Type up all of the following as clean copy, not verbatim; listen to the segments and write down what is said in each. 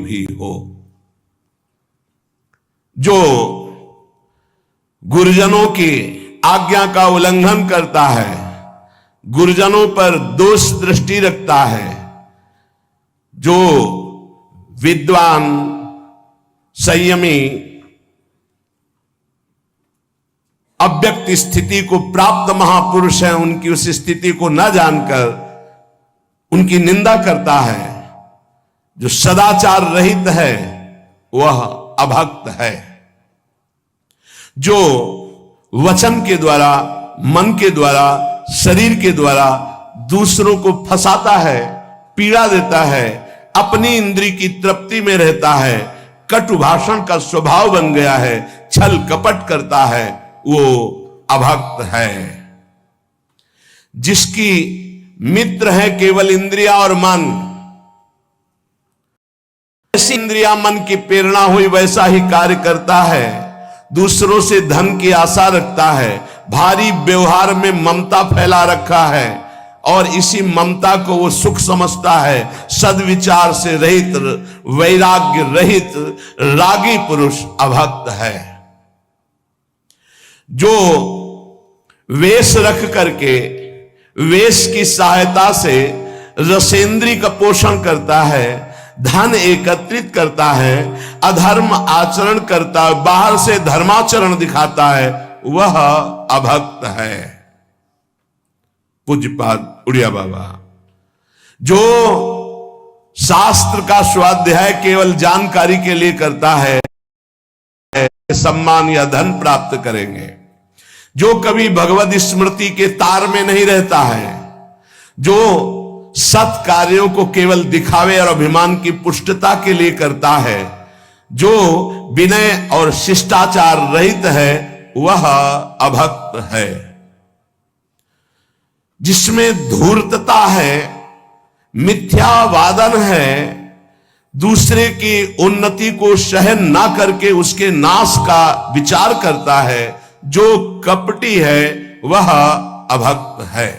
भी हो। जो गुरुजनों की आज्ञा का उल्लंघन करता है, गुरुजनों पर दोष दृष्टि रखता है, जो विद्वान संयमी अव्यक्त स्थिति को प्राप्त महापुरुष हैं, उनकी उस स्थिति को न जानकर उनकी निंदा करता है, जो सदाचार रहित है वह अभक्त है। जो वचन के द्वारा, मन के द्वारा, शरीर के द्वारा दूसरों को फंसाता है, पीड़ा देता है, अपनी इंद्रिय की तृप्ति में रहता है, कटु भाषण का स्वभाव बन गया है, छल कपट करता है, वो अभक्त है। जिसकी मित्र है केवल इंद्रिया और मन, ऐसी इंद्रिया मन की प्रेरणा हुई वैसा ही कार्य करता है, दूसरों से धन की आशा रखता है, भारी व्यवहार में ममता फैला रखा है और इसी ममता को वो सुख समझता है। सद्विचार से रहित, वैराग्य रहित रागी पुरुष अभक्त है। जो वेश रख करके, वेश की सहायता से रसेंद्री का पोषण करता है, धन एकत्रित करता है, अधर्म आचरण करता है, बाहर से धर्माचरण दिखाता है, वह अभक्त है। पूज्यपाद उड़िया बाबा। जो शास्त्र का स्वाध्याय केवल जानकारी के लिए करता है, सम्मान या धन प्राप्त करेंगे। जो कभी भगवत स्मृति के तार में नहीं रहता है, जो सत कार्यों को केवल दिखावे और अभिमान की पुष्टता के लिए करता है, जो विनय और शिष्टाचार रहित है, वह अभक्त है। जिसमें धूर्तता है, मिथ्यावादन है, दूसरे की उन्नति को सहन ना करके उसके नाश का विचार करता है, जो कपटी है वह अभक्त है।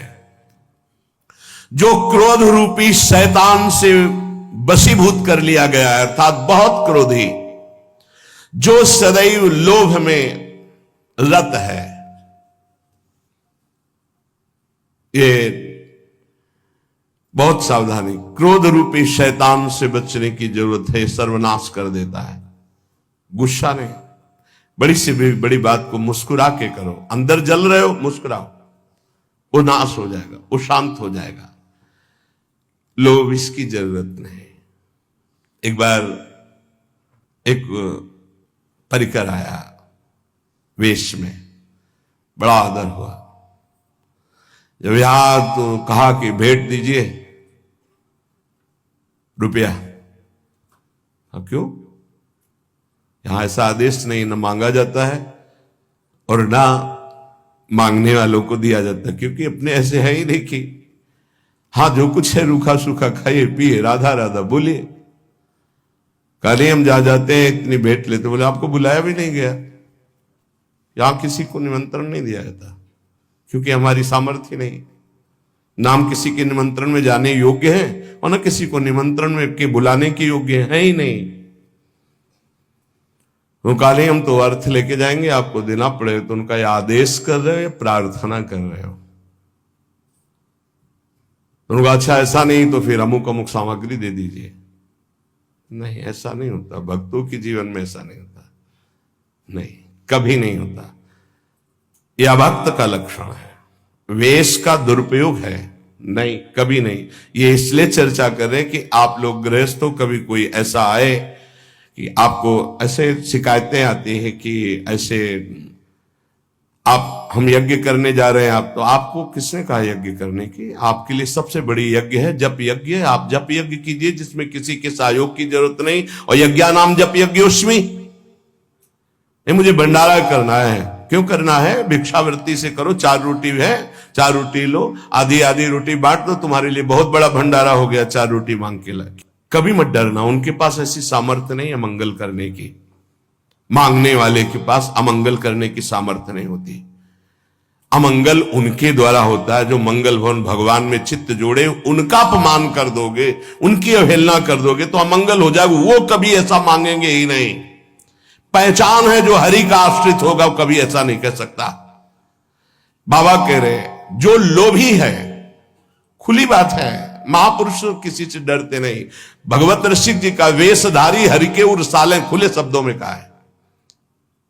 जो क्रोध रूपी शैतान से वशीभूत कर लिया गया है, अर्थात बहुत क्रोधी, जो सदैव लोभ में रत है, ये बहुत सावधानी, क्रोध रूपी शैतान से बचने की जरूरत है, सर्वनाश कर देता है। गुस्सा नहीं, बड़ी से बड़ी बात को मुस्कुरा के करो, अंदर जल रहे हो मुस्कुराओ, वो नाश हो जाएगा, वो शांत हो जाएगा। लोभ इसकी जरूरत नहीं। एक बार एक परिकर आया वेश में, बड़ा आदर हुआ। जब यहां तो कहा कि भेंट दीजिए रुपया, क्यों? यहां ऐसा आदेश नहीं, न मांगा जाता है और ना मांगने वालों को दिया जाता, क्योंकि अपने ऐसे है ही नहीं कि हाँ जो कुछ है रूखा सूखा खाइए पिए, राधा राधा बोलिए। कल हम जा जाते हैं इतनी भेंट लेते, बोले आपको बुलाया भी नहीं गया। यहां किसी को निमंत्रण नहीं दिया जाता, क्योंकि हमारी सामर्थ्य नहीं। नाम किसी के निमंत्रण में जाने योग्य है और न किसी को निमंत्रण में के बुलाने के योग्य है ही नहीं। वो काले हम तो अर्थ लेके जाएंगे, आपको देना पड़ेगा, तो उनका या आदेश कर रहे हो या प्रार्थना कर रहे हो। तो उनका अच्छा ऐसा नहीं तो फिर अमुक अमुक सामग्री दे दीजिए। नहीं, ऐसा नहीं होता, भक्तों के जीवन में ऐसा नहीं होता, नहीं, कभी नहीं होता। यह भक्त का लक्षण है, वेश का दुरुपयोग है, नहीं, कभी नहीं। ये इसलिए चर्चा कर रहे हैं कि आप लोग गृहस्थ हो, कभी कोई ऐसा आए कि आपको ऐसे शिकायतें आती है कि ऐसे आप हम यज्ञ करने जा रहे हैं, आप तो आपको किसने कहा यज्ञ करने की? आपके लिए सबसे बड़ी यज्ञ है जप यज्ञ है। आप जप यज्ञ कीजिए जिसमें किसी के सहयोग की जरूरत नहीं, और यज्ञा नाम जप यज्ञ उसमें ये मुझे भंडारा करना है। क्यों करना है? भिक्षावृत्ति से करो, 4 रोटी है, 4 रोटी लो, आधी आधी रोटी बांट दो, तुम्हारे लिए बहुत बड़ा भंडारा हो गया, 4 रोटी मांग के ला। कभी मत डरना, उनके पास ऐसी सामर्थ्य नहीं है मंगल करने की। मांगने वाले के पास अमंगल करने की सामर्थ्य नहीं होती। अमंगल उनके द्वारा होता है जो मंगल भवन भगवान में चित्त जोड़े, उनका अपमान कर दोगे, उनकी अवहेलना कर दोगे तो अमंगल हो जाएगा। वो कभी ऐसा मांगेंगे ही नहीं। पहचान है जो हरि का आश्रित होगा वो कभी ऐसा नहीं कह सकता। बाबा कह रहे जो लोभी है, खुली बात है, महापुरुष किसी से डरते नहीं। भगवत ऋषि जी का वेशधारी हरि के उर साले, खुले शब्दों में कहा है।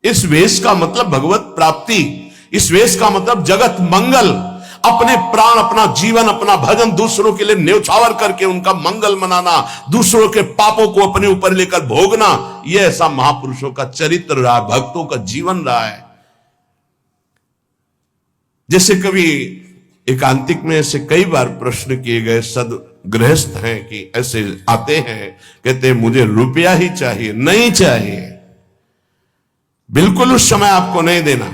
इस वेश का मतलब भगवत प्राप्ति, इस वेश का मतलब जगत मंगल, अपने प्राण, अपना जीवन, अपना भजन दूसरों के लिए न्यौछावर करके उनका मंगल मनाना, दूसरों के पापों को अपने ऊपर लेकर भोगना, यह ऐसा महापुरुषों का चरित्र रहा, भक्तों का जीवन रहा है। जैसे कभी एकांतिक में ऐसे कई बार प्रश्न किए गए, सदगृहस्थ हैं कि ऐसे आते हैं, कहते हैं मुझे रुपया ही चाहिए। नहीं चाहिए, बिल्कुल उस समय आपको नहीं देना।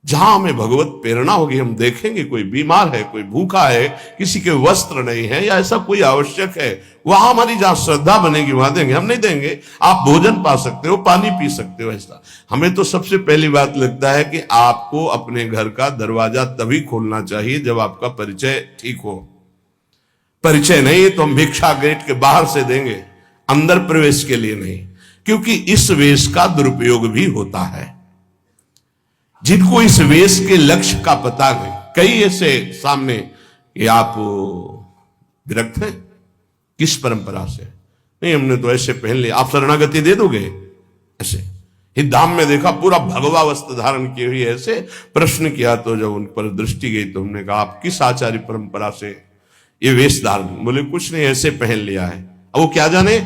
जहां हमें भगवत प्रेरणा होगी, हम देखेंगे कोई बीमार है, कोई भूखा है, किसी के वस्त्र नहीं है या ऐसा कोई आवश्यक है, वहां हमारी जहां श्रद्धा बनेगी वहां देंगे। हम नहीं देंगे, आप भोजन पा सकते हो, पानी पी सकते हो। ऐसा हमें तो सबसे पहली बात लगता है कि आपको अपने घर का दरवाजा तभी खोलना चाहिए जब आपका परिचय ठीक हो। परिचय नहीं तो हम भिक्षा गेट के बाहर से देंगे, अंदर प्रवेश के लिए नहीं, क्योंकि इस वेश का दुरुपयोग भी होता है। जिनको इस वेश के लक्ष्य का पता है, कई ऐसे सामने कि आप विरक्त हैं किस परंपरा से, नहीं हमने तो ऐसे पहन लिया, आप शरणागति दे दोगे ऐसे। हिदाम में देखा पूरा भगवा वस्त्र धारण किए हुए ऐसे। प्रश्न किया तो जब उन पर दृष्टि गई तो हमने कहा आप किस आचार्य परंपरा से ये वेश धारण? बोले कुछ नहीं, ऐसे पहन लिया है। अब वो क्या जाने,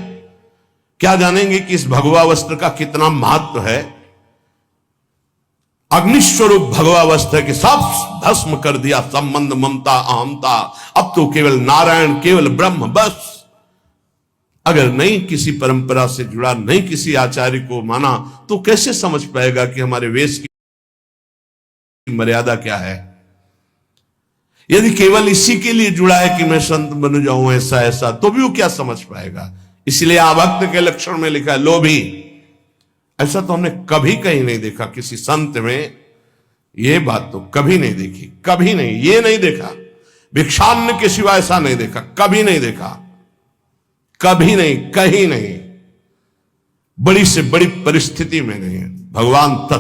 क्या जानेंगे कि इस भगवा वस्त्र का कितना महत्व है। अग्निस्वरूप भगवा वस्त्र के सब भस्म कर दिया, संबंध, ममता, अहमता। अब तो केवल नारायण, केवल ब्रह्म, बस। अगर नहीं किसी परंपरा से जुड़ा, नहीं किसी आचार्य को माना, तो कैसे समझ पाएगा कि हमारे वेश की मर्यादा क्या है। यदि केवल इसी के लिए जुड़ा है कि मैं संत बन जाऊं ऐसा ऐसा, तो भी वो क्या समझ पाएगा। इसलिए आभक्त के लक्षण में लिखा है लोभी। ऐसा तो हमने कभी कहीं नहीं देखा किसी संत में, ये बात तो कभी नहीं देखी, कभी नहीं, ये नहीं देखा। भिक्षान्न के सिवा ऐसा नहीं देखा, कभी नहीं देखा, कभी नहीं, कहीं नहीं, बड़ी से बड़ी परिस्थिति में नहीं। भगवान